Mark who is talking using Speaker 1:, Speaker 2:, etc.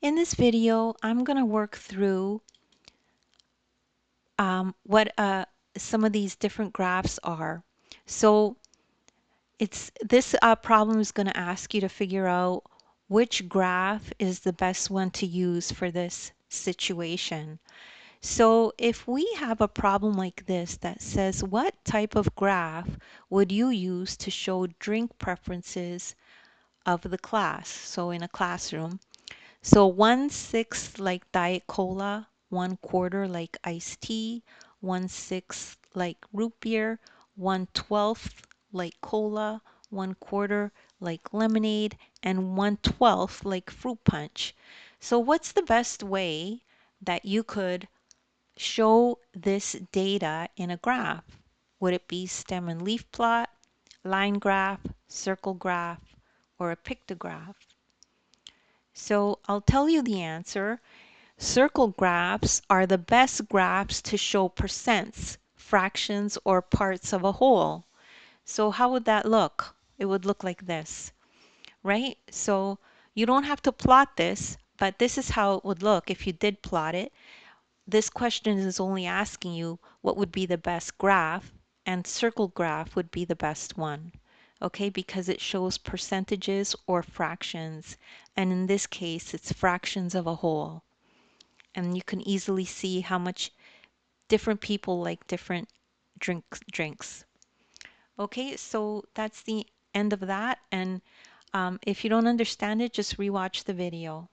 Speaker 1: In this video, I'm going to work through what some of these different graphs are. So this problem is going to ask you to figure out which graph is the best one to use for this situation. So if we have a problem like this that says, what type of graph would you use to show drink preferences of the class? So in a classroom. So 1/6 like Diet Cola, 1/4 like iced tea, 1/6 like root beer, 1/12 like cola, 1/4 like lemonade, and 1/12 like fruit punch. So what's the best way that you could show this data in a graph? Would it be stem and leaf plot, line graph, circle graph, or a pictograph? So I'll tell you the answer. Circle graphs are the best graphs to show percents, fractions, or parts of a whole. So how would that look? It would look like this, right? So you don't have to plot this, but this is how it would look if you did plot it. This question is only asking you what would be the best graph, and circle graph would be the best one. Okay, because it shows percentages or fractions, and in this case it's fractions of a whole. And you can easily see how much different people like different drinks. Okay, so that's the end of that, and if you don't understand it, just rewatch the video.